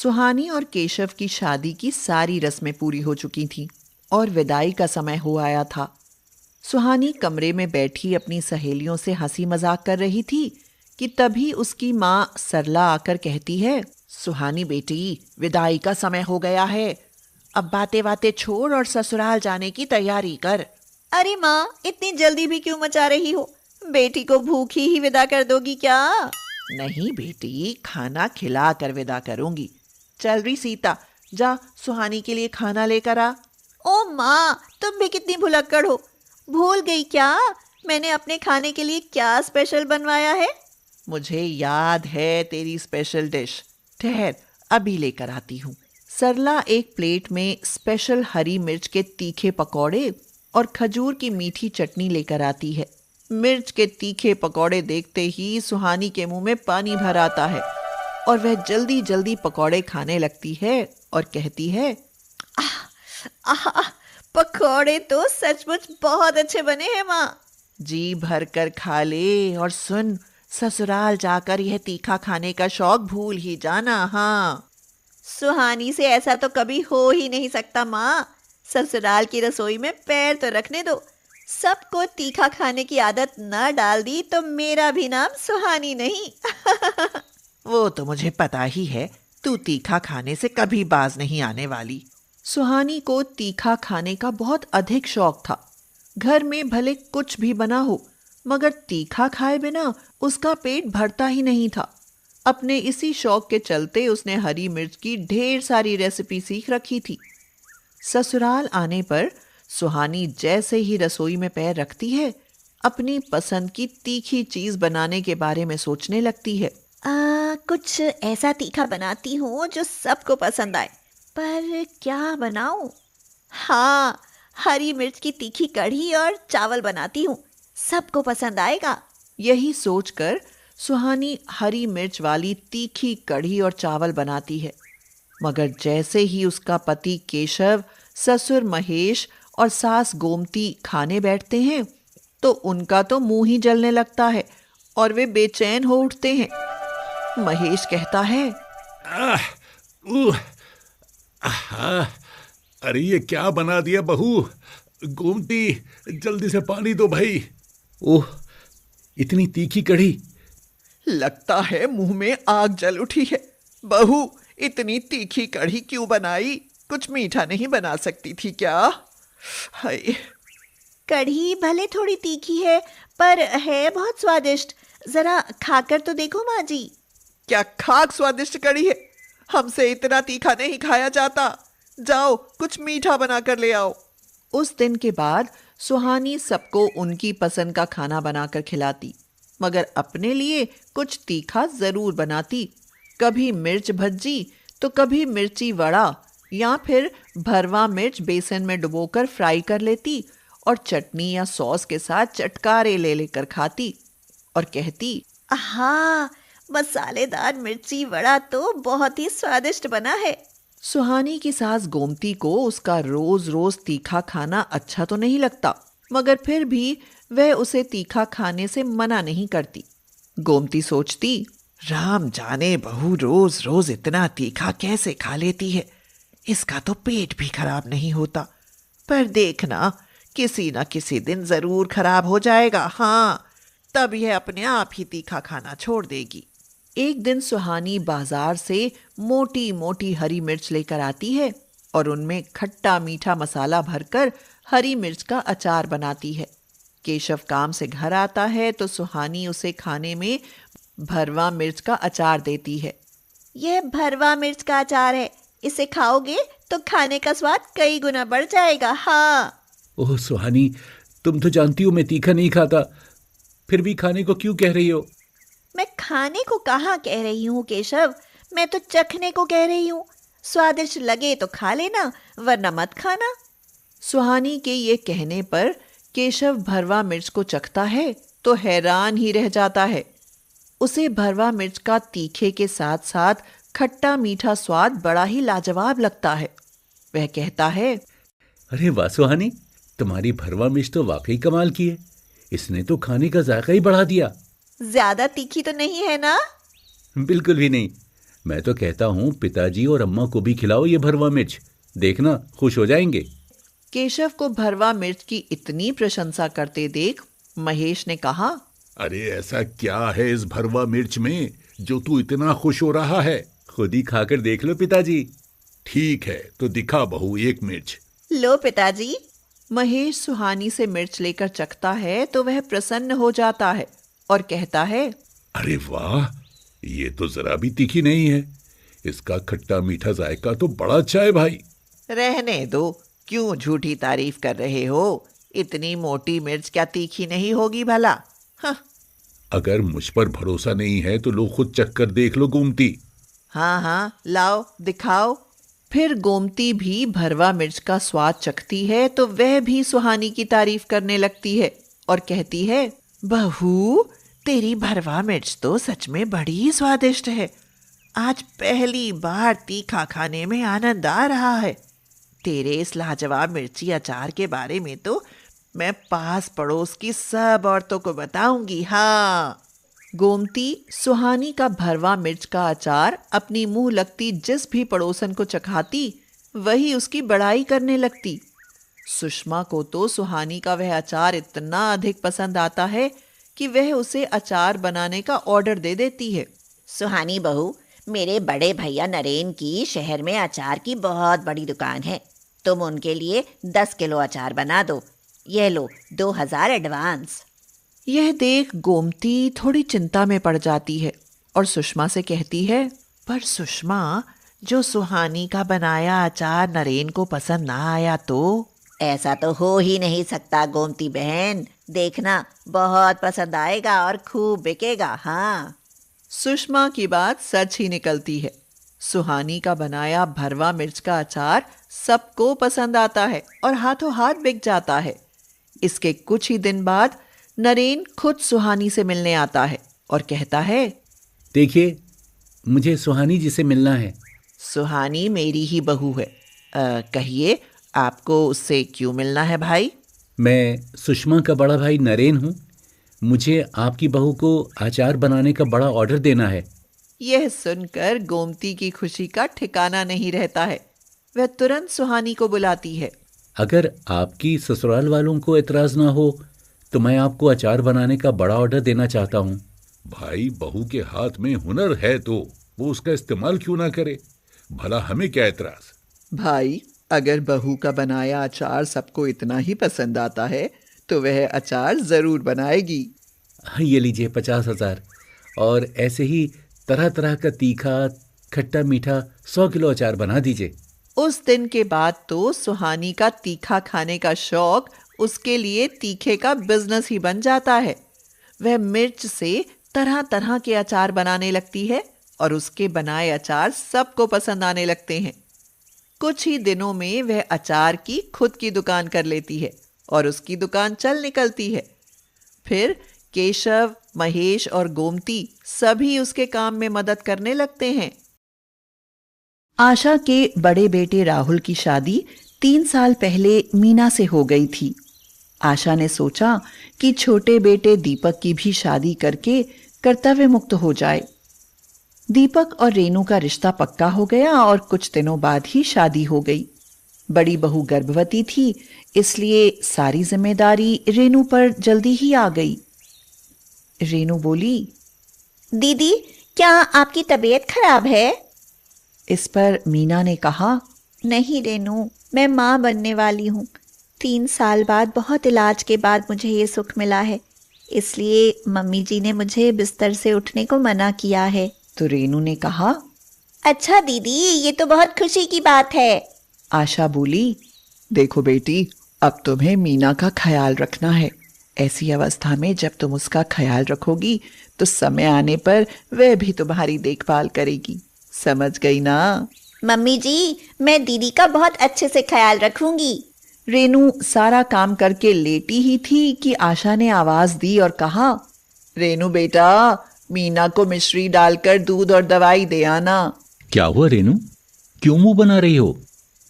सुहानी और केशव की शादी की सारी रस्में पूरी हो चुकी थीं और विदाई का समय हो आया था। सुहानी कमरे में बैठी अपनी सहेलियों से हंसी मजाक कर रही थी कि तभी उसकी माँ सरला आकर कहती है, सुहानी बेटी, विदाई का समय हो गया है। अब बातें बातें छोड़ और ससुराल जाने की तैयारी कर। अरे माँ, इतनी जल्दी भी क्यों मचा रही हो? बेटी को भूखी ही विदा कर दोगी क्या? नहीं बेटी, खाना खिला कर विदा करूंगी। चल रही सीता, जा सुहानी के लिए खाना लेकर आ। ओ माँ, तुम भी कितनी भुलक्कड़ हो। भूल गई क्या मैंने अपने खाने के लिए क्या स्पेशल बनवाया है? मुझे याद है तेरी स्पेशल डिश। ठहर, अभी लेकर आती हूँ। सरला एक प्लेट में स्पेशल हरी मिर्च के तीखे पकौड़े और खजूर की मीठी चटनी लेकर आती है। मिर्च के तीखे पकौड़े देखते ही सुहानी के मुंह में पानी भर आता है और वह जल्दी जल्दी पकौड़े खाने लगती है और कहती है, आह, पकौड़े तो सचमुच बहुत अच्छे बने हैं माँ। जी भर कर खा ले और सुन, ससुराल जाकर यह तीखा खाने का शौक भूल ही जाना। हाँ, सुहानी से ऐसा तो कभी हो ही नहीं सकता माँ। ससुराल की रसोई में पैर तो रखने दो। सबको तीखा खाने की आदत न डाल दी तो मेरा भी नाम सुहानी नहीं। वो तो मुझे पता ही है, तू तीखा खाने से कभी बाज नहीं आने वाली। सुहानी को तीखा खाने का बहुत अधिक शौक था। घर में भले कुछ भी बना हो, मगर तीखा खाए बिना उसका पेट भरता ही नहीं था। अपने इसी शौक के चलते उसने हरी मिर्च की ढेर सारी रेसिपी सीख रखी थी। ससुराल आने पर सुहानी जैसे ही रसोई में पैर रखती है, अपनी पसंद की तीखी चीज बनाने के बारे में सोचने लगती है। कुछ ऐसा तीखा बनाती हूँ जो सबको पसंद आए, पर क्या बनाऊं? हाँ, हरी मिर्च की तीखी कढ़ी और चावल बनाती हूँ, सबको पसंद आएगा। यही सोचकर सुहानी हरी मिर्च वाली तीखी कढ़ी और चावल बनाती है, मगर जैसे ही उसका पति केशव, ससुर महेश और सास गोमती खाने बैठते हैं तो उनका तो मुंह ही जलने लगता है और वे बेचैन हो उठते हैं। महेश कहता है, आह, उह, आहा, अरे ये क्या बना दिया बहू? गोमती, जल्दी से पानी दो भाई। ओह, इतनी तीखी कढ़ी। लगता है मुंह में आग जल उठी है। बहू, इतनी तीखी कढ़ी क्यों बनाई? कुछ मीठा नहीं बना सकती थी क्या? हाय, कढ़ी भले थोड़ी तीखी है, पर है बहुत स्वादिष्ट। जरा खाकर तो देखो माँ जी। क्या खाक स्वादिष्ट कढ़ी है? हमसे इतना तीखा नहीं खाया जाता। जाओ, कुछ मीठा बना कर ले आओ। उस दिन के बाद सुहानी सबको उनकी पसंद का खाना बनाकर खिलाती, मगर अपने लिए कुछ तीखा जरूर बनाती। कभी मिर्च भज्जी तो कभी मिर्ची वड़ा, या फिर भरवा मिर्च बेसन में डुबोकर फ्राई कर लेती और चटनी या सॉस के साथ चटकारे ले लेकर खाती और कहती, हाँ, मसालेदार मिर्ची वड़ा तो बहुत ही स्वादिष्ट बना है। सुहानी की सास गोमती को उसका रोज रोज तीखा खाना अच्छा तो नहीं लगता, मगर फिर भी वह उसे तीखा खाने से मना नहीं करती। गोमती सोचती, राम जाने बहू रोज रोज इतना तीखा कैसे खा लेती है। इसका तो पेट भी खराब नहीं होता, पर देखना किसी न किसी दिन जरूर खराब हो जाएगा। हाँ, तब यह अपने आप ही तीखा खाना छोड़ देगी। एक दिन सुहानी बाजार से मोटी मोटी हरी मिर्च लेकर आती है और उनमें खट्टा मीठा मसाला भरकर हरी मिर्च का अचार बनाती है। केशव काम से घर आता है तो सुहानी उसे खाने में भरवा मिर्च का अचार देती है। यह भरवा मिर्च का अचार है, इसे खाओगे तो खाने का स्वाद कई गुना बढ़ जाएगा। हाँ। ओह सुहानी, तुम तो जानती हो मैं तीखा नहीं खाता, फिर भी खाने को क्यों कह रही हो? मैं खाने को कहाँ कह रही हूँ केशव, मैं तो चखने को कह रही हूँ। स्वादिष्ट लगे तो खा लेना, वरना मत खाना। सुहानी के ये कहने पर केशव भरवा मिर्च को चखता है तो हैरान ही रह जाता है। उसे भरवा मिर्च का तीखे के साथ साथ खट्टा मीठा स्वाद बड़ा ही लाजवाब लगता है। वह कहता है, अरे वाह सुहानी, तुम्हारी भरवा मिर्च तो वाकई कमाल की है। इसने तो खाने का जायका ही बढ़ा दिया। ज्यादा तीखी तो नहीं है ना? बिल्कुल भी नहीं। मैं तो कहता हूँ पिताजी और अम्मा को भी खिलाओ ये भरवा मिर्च, देखना खुश हो जाएंगे। केशव को भरवा मिर्च की इतनी प्रशंसा करते देख महेश ने कहा, अरे ऐसा क्या है इस भरवा मिर्च में जो तू इतना खुश हो रहा है? खुद ही खाकर देख लो पिताजी। ठीक है तो दिखा बहू एक मिर्च। लो पिताजी। महेश सुहानी से मिर्च लेकर चखता है तो वह प्रसन्न हो जाता है और कहता है, अरे वाह, ये तो जरा भी तीखी नहीं है। इसका खट्टा मीठा जायका तो बड़ा अच्छा है भाई। रहने दो, क्यों झूठी तारीफ कर रहे हो? इतनी मोटी मिर्च क्या तीखी नहीं होगी भला? हाँ। अगर मुझ पर भरोसा नहीं है तो लो खुद चख कर देख लो गोमती। हाँ हाँ, लाओ दिखाओ। फिर गोमती भी भरवा मिर्च का स्वाद चखती है तो वह भी सुहानी की तारीफ करने लगती है और कहती है, बहू तेरी भरवा मिर्च तो सच में बड़ी स्वादिष्ट है। आज पहली बार तीखा खाने में आनंद आ रहा है। तेरे इस लाजवाब मिर्ची अचार के बारे में तो मैं पास पड़ोस की सब औरतों को बताऊंगी। हाँ। गोमती सुहानी का भरवा मिर्च का अचार अपनी मुंह लगती जिस भी पड़ोसन को चखाती वही उसकी बड़ाई करने लगती। सुषमा को तो सुहानी का वह अचार इतना अधिक पसंद आता है कि वह उसे अचार बनाने का ऑर्डर दे देती है। सुहानी बहू, मेरे बड़े भैया नरेन की शहर में अचार की बहुत बड़ी दुकान है। तुम उनके लिए 10 किलो अचार बना दो। ये लो 2000 एडवांस। यह देख गोमती थोड़ी चिंता में पड़ जाती है और सुषमा से कहती है, पर सुषमा, जो सुहानी का बनाया अचार नरेन को पसंद ना आया तो? ऐसा तो हो ही नहीं सकता गोमती बहन। देखना बहुत पसंद आएगा और खूब बिकेगा। हाँ। सुषमा की बात सच ही निकलती है। सुहानी का बनाया भरवा मिर्च का अचार सबको पसंद आता है और हाथों हाथ बिक जाता है। इसके कुछ ही दिन बाद नरेन खुद सुहानी से मिलने आता है और कहता है, देखिए मुझे सुहानी जी से मिलना है। सुहानी मेरी ही बहू है। कहिए आपको उससे क्यों मिलना है भाई? मैं सुषमा का बड़ा भाई नरेन हूँ। मुझे आपकी बहू को अचार बनाने का बड़ा ऑर्डर देना है। यह सुनकर गोमती की खुशी का ठिकाना नहीं रहता है। वह तुरंत सुहानी को बुलाती है। अगर आपकी ससुराल वालों को एतराज ना हो तो मैं आपको अचार बनाने का बड़ा ऑर्डर देना चाहता हूँ। भाई बहू के हाथ में हुनर है तो वो उसका इस्तेमाल क्यों ना करे? भला हमें क्या एतराज? भाई अगर बहू का बनाया अचार सबको इतना ही पसंद आता है तो वह अचार जरूर बनाएगी। ये लीजिए 50,000 और ऐसे ही तरह तरह का तीखा खट्टा मीठा 100 किलो अचार बना दीजिए। उस दिन के बाद तो सुहानी का तीखा खाने का शौक उसके लिए तीखे का बिजनेस ही बन जाता है। वह मिर्च से तरह तरह के अचार बनाने लगती है और उसके बनाए अचार सबको पसंद आने लगते हैं। कुछ ही दिनों में वह अचार की खुद की दुकान कर लेती है और उसकी दुकान चल निकलती है। फिर केशव, महेश और गोमती सभी उसके काम में मदद करने लगते हैं। आशा के बड़े बेटे राहुल की शादी 3 साल पहले मीना से हो गई थी। आशा ने सोचा कि छोटे बेटे दीपक की भी शादी करके कर्तव्य मुक्त हो जाए। दीपक और रेनू का रिश्ता पक्का हो गया और कुछ दिनों बाद ही शादी हो गई। बड़ी बहू गर्भवती थी, इसलिए सारी जिम्मेदारी रेनू पर जल्दी ही आ गई। रेनू बोली, दीदी क्या आपकी तबीयत खराब है? इस पर मीना ने कहा, नहीं रेनू, मैं माँ बनने वाली हूँ। 3 साल बाद बहुत इलाज के बाद मुझे ये सुख मिला है, इसलिए मम्मी जी ने मुझे बिस्तर से उठने को मना किया है। तो रेनू ने कहा, अच्छा दीदी, ये तो बहुत खुशी की बात है। आशा बोली, देखो बेटी, अब तुम्हें मीना का ख्याल रखना है। ऐसी अवस्था में जब तुम उसका ख्याल रखोगी तो समय आने पर वह भी तुम्हारी देखभाल करेगी। समझ गई ना? मम्मी जी, मैं दीदी का बहुत अच्छे से ख्याल रखूंगी। रेनू सारा काम करके लेटी ही थी कि आशा ने आवाज दी और कहा, रेनू बेटा, मीना को मिश्री डालकर दूध और दवाई दे आना। क्या हुआ रेनू, क्यों मुंह बना रही हो?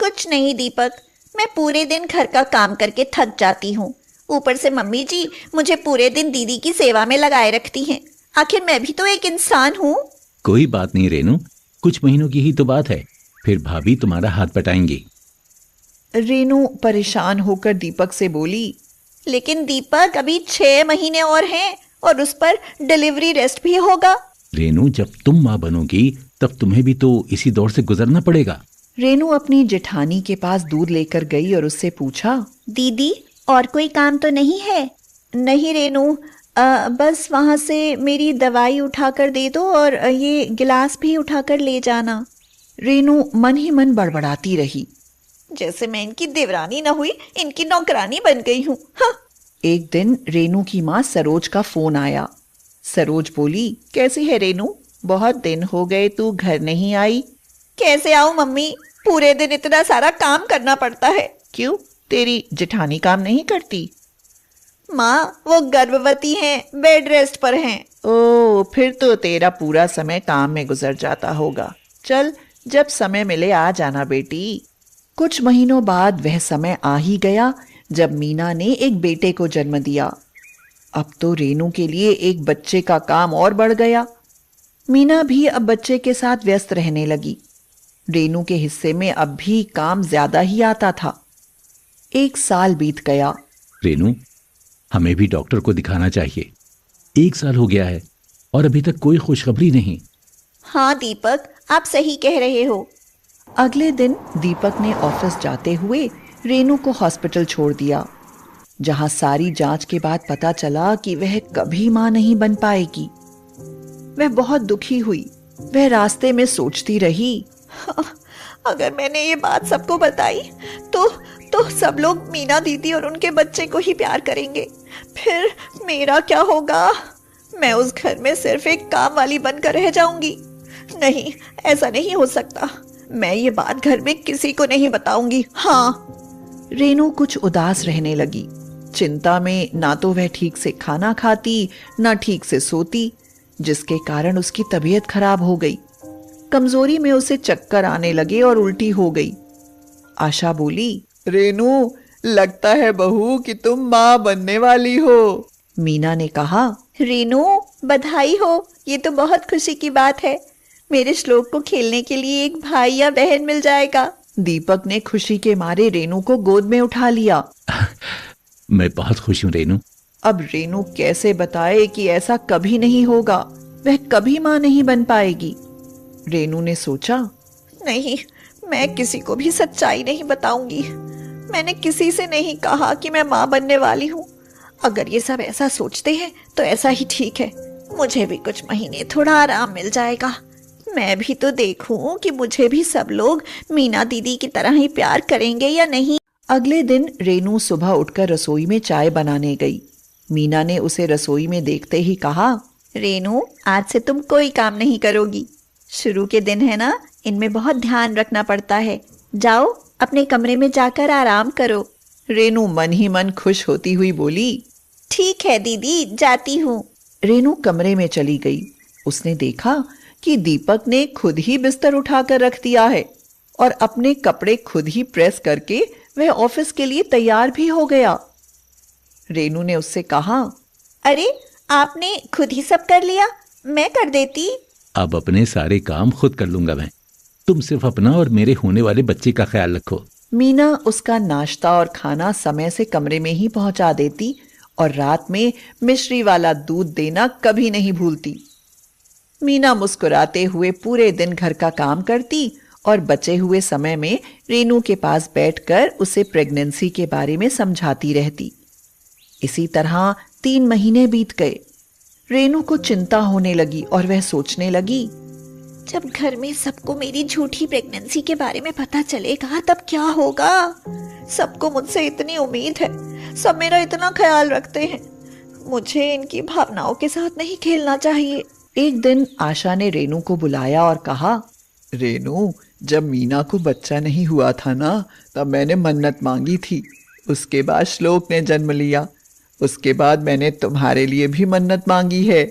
कुछ नहीं दीपक, मैं पूरे दिन घर का काम करके थक जाती हूँ। ऊपर से मम्मी जी मुझे पूरे दिन दीदी की सेवा में लगाए रखती हैं। आखिर मैं भी तो एक इंसान हूँ। कोई बात नहीं रेनू, कुछ महीनों की ही तो बात है, फिर भाभी तुम्हारा हाथ बटाएंगी। रेनू परेशान होकर दीपक से बोली, लेकिन दीपक अभी 6 महीने और हैं और उस पर डिलीवरी रेस्ट भी होगा। रेनू, जब तुम माँ बनोगी तब तुम्हें भी तो इसी दौर से गुजरना पड़ेगा। रेनू अपनी जेठानी के पास दूध लेकर गई और उससे पूछा, दीदी और कोई काम तो नहीं है? नहीं रेनू, बस वहाँ से मेरी दवाई उठाकर दे दो और ये गिलास भी उठाकर ले जाना। रेनू मन ही मन बड़बड़ाती रही, जैसे मैं इनकी देवरानी न हुई, इनकी नौकरानी बन गई हूँ। हाँ। एक दिन रेनू की माँ सरोज का फोन आया। सरोज बोली, कैसी है रेनू, बहुत दिन हो गए तू घर नहीं आई। कैसे आऊँ मम्मी, पूरे दिन इतना सारा काम करना पड़ता है। क्यों, तेरी जेठानी काम नहीं करती? माँ वो गर्भवती हैं, बेड रेस्ट पर हैं। ओ, फिर तो तेरा पूरा समय काम में गुजर जाता होगा। चल, जब समय मिले आ जाना बेटी। कुछ महीनों बाद वह समय आ ही गया जब मीना ने एक बेटे को जन्म दिया। अब तो रेनू के लिए एक बच्चे का काम और बढ़ गया। मीना भी अब बच्चे के साथ व्यस्त रहने लगी। रेनू के हिस्से में अब भी काम ज्यादा ही आता था। 1 साल बीत गया। रेनू, हमें भी डॉक्टर को दिखाना चाहिए। 1 साल हो गया है और अभी तक कोई खुशखबरी नहीं। हाँ दीपक, आप सही कह रहे हो। अगले दिन दीपक ने ऑफिस जाते हुए रेनू को हॉस्पिटल छोड़ दिया, जहां सारी जांच के बाद पता चला कि वह कभी मां नहीं बन पाएगी। वह बहुत दुखी हुई। वह रास्ते में सोचती रही, अगर मैंने ये बात सबको बताई तो सब लोग मीना दीदी और उनके बच्चे को ही प्यार करेंगे। फिर मेरा क्या होगा? मैं उस घर में सिर्फ एक काम वाली बनकर रह जाऊंगी। नहीं, ऐसा नहीं हो सकता। मैं ये बात घर में किसी को नहीं बताऊंगी। हाँ। रेनू कुछ उदास रहने लगी। चिंता में ना तो वह ठीक से खाना खाती, ना ठीक से सोती, जिसके कारण उसकी तबीयत खराब हो गई। कमजोरी में उसे चक्कर आने लगे और उल्टी हो गई। आशा बोली, रेनू, लगता है बहू कि तुम माँ बनने वाली हो। मीना ने कहा, रेनू बधाई हो, ये तो बहुत खुशी की बात है। मेरे श्लोक को खेलने के लिए एक भाई या बहन मिल जाएगा। दीपक ने खुशी के मारे रेनू को गोद में उठा लिया। मैं बहुत खुश हूँ रेनू। अब रेनू कैसे बताए कि ऐसा कभी नहीं होगा, वह कभी माँ नहीं बन पाएगी। रेनू ने सोचा, नहीं, मैं किसी को भी सच्चाई नहीं बताऊंगी। मैंने किसी से नहीं कहा कि मैं माँ बनने वाली हूँ। अगर ये सब ऐसा सोचते हैं तो ऐसा ही ठीक है। मुझे भी कुछ महीने थोड़ा आराम मिल जाएगा। मैं भी तो देखूं कि मुझे भी सब लोग मीना दीदी की तरह ही प्यार करेंगे या नहीं। अगले दिन रेनू सुबह उठकर रसोई में चाय बनाने गई। मीना ने उसे रसोई में देखते ही कहा, रेनू, आज से तुम कोई काम नहीं करोगी। शुरू के दिन है ना, इनमें बहुत ध्यान रखना पड़ता है। जाओ अपने कमरे में जाकर आराम करो। रेनू मन ही मन खुश होती हुई बोली, ठीक है दीदी, जाती हूँ। रेनू कमरे में चली गई। उसने देखा कि दीपक ने खुद ही बिस्तर उठाकर रख दिया है और अपने कपड़े खुद ही प्रेस करके वह ऑफिस के लिए तैयार भी हो गया। रेनू ने उससे कहा, अरे आपने खुद ही सब कर लिया, मैं कर देती। अब अपने सारे काम खुद कर लूंगा मैं। तुम सिर्फ अपना और मेरे होने वाले बच्चे का ख्याल रखो। मीना उसका नाश्ता और खाना समय से कमरे में ही पहुंचा देती और रात में मिश्री वाला दूध देना कभी नहीं भूलती। मीना मुस्कुराते हुए पूरे दिन घर का काम करती और बचे हुए समय में रेनू के पास बैठकर उसे प्रेगनेंसी के बारे में समझाती रहती। इसी तरह 3 महीने बीत गए। रेनू को चिंता होने लगी और वह सोचने लगी, जब घर में सबको मेरी झूठी प्रेगनेंसी के बारे में पता चलेगा तब क्या होगा? सबको मुझसे इतनी उम्मीद है, सब मेरा इतना ख्याल रखते हैं। मुझे इनकी भावनाओं के साथ नहीं खेलना चाहिए। एक दिन आशा ने रेनू को बुलाया और कहा, रेनू, जब मीना को बच्चा नहीं हुआ था ना, तब मैंने मन्नत मांगी थी। उसके बाद श्लोक ने जन्म लिया। उसके बाद मैंने तुम्हारे लिए भी मन्नत मांगी है,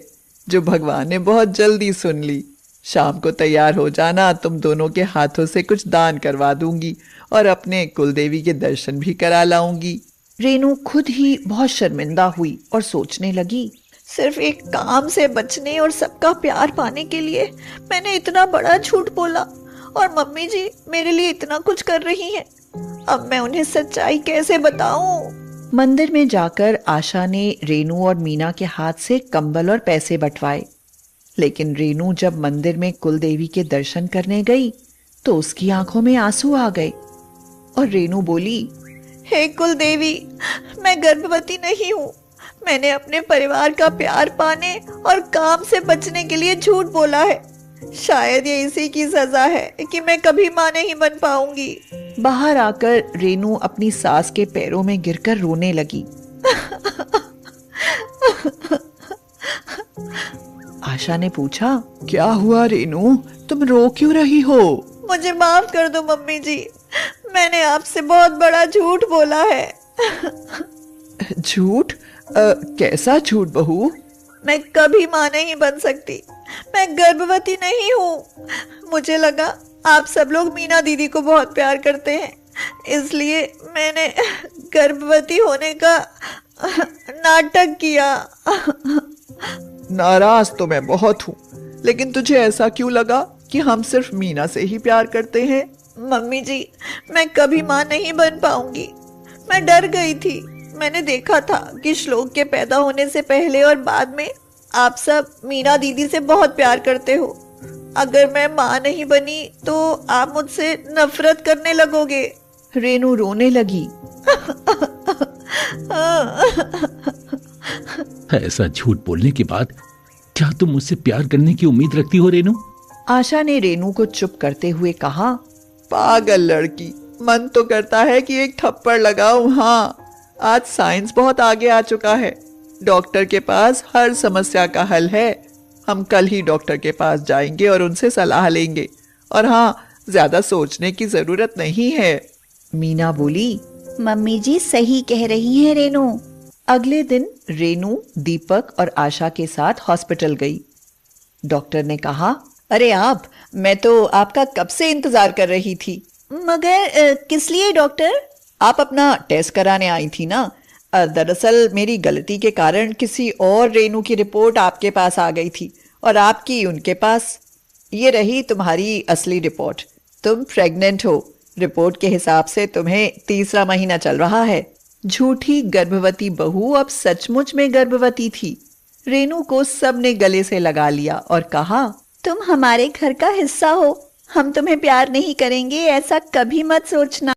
जो भगवान ने बहुत जल्दी सुन ली। शाम को तैयार हो जाना, तुम दोनों के हाथों से कुछ दान करवा दूंगी और अपने कुलदेवी के दर्शन भी करा लाऊंगी। रेनू खुद ही बहुत शर्मिंदा हुई और सोचने लगी, सिर्फ एक काम से बचने और सबका प्यार पाने के लिए मैंने इतना बड़ा झूठ बोला, और मम्मी जी मेरे लिए इतना कुछ कर रही हैं। अब मैं उन्हें सच्चाई कैसे बताऊं? मंदिर में जाकर आशा ने रेनू और मीना के हाथ से कंबल और पैसे बंटवाए। लेकिन रेनू जब मंदिर में कुलदेवी के दर्शन करने गई तो उसकी आंखों में आंसू आ गए और रेनू बोली, हे कुलदेवी, मैं गर्भवती नहीं हूँ। मैंने अपने परिवार का प्यार पाने और काम से बचने के लिए झूठ बोला है। शायद ये इसी की सजा है कि मैं कभी मां नहीं बन पाऊंगी। बाहर आकर रेनू अपनी सास के पैरों में गिरकर रोने लगी। आशा ने पूछा, क्या हुआ रेनू, तुम रो क्यों रही हो? मुझे माफ कर दो मम्मी जी, मैंने आपसे बहुत बड़ा झूठ बोला है। झूठ? कैसा झूठ बहू? मैं कभी मां नहीं बन सकती। मैं गर्भवती नहीं हूँ। मुझे लगा आप सब लोग मीना दीदी को बहुत प्यार करते हैं, इसलिए मैंने गर्भवती होने का नाटक किया। नाराज तो मैं बहुत हूँ, लेकिन तुझे ऐसा क्यों लगा कि हम सिर्फ मीना से ही प्यार करते हैं? मम्मी जी, मैं कभी मां नहीं बन पाऊंगी। मैं डर गई थी। मैंने देखा था कि श्लोक के पैदा होने से पहले और बाद में आप सब मीना दीदी से बहुत प्यार करते हो। अगर मैं मां नहीं बनी तो आप मुझसे नफरत करने लगोगे। रेनू रोने लगी। ऐसा झूठ बोलने के बाद क्या तुम मुझसे प्यार करने की उम्मीद रखती हो रेनू? आशा ने रेनू को चुप करते हुए कहा, पागल लड़की, मन तो करता है कि एक थप्पड़ लगाऊं। हाँ, आज साइंस बहुत आगे आ चुका है। डॉक्टर के पास हर समस्या का हल है। हम कल ही डॉक्टर के पास जाएंगे और उनसे सलाह लेंगे। और हाँ, ज्यादा सोचने की जरूरत नहीं है। मीना बोली, मम्मी जी सही कह रही हैं रेनू। अगले दिन रेनू, दीपक और आशा के साथ हॉस्पिटल गई। डॉक्टर ने कहा, अरे आप, मैं तो आपका कब से इंतजार कर रही थी। मगर किस लिए डॉक्टर? आप अपना टेस्ट कराने आई थी ना। दरअसल मेरी गलती के कारण किसी और रेनू की रिपोर्ट आपके पास आ गई थी और आपकी उनके पास। ये रही तुम्हारी असली रिपोर्ट। तुम प्रेग्नेंट हो। रिपोर्ट के हिसाब से तुम्हें 3रा महीना चल रहा है। झूठी गर्भवती बहू अब सचमुच में गर्भवती थी। रेनू को सबने गले से लगा लिया और कहा, तुम हमारे घर का हिस्सा हो। हम तुम्हें प्यार नहीं करेंगे ऐसा कभी मत सोचना।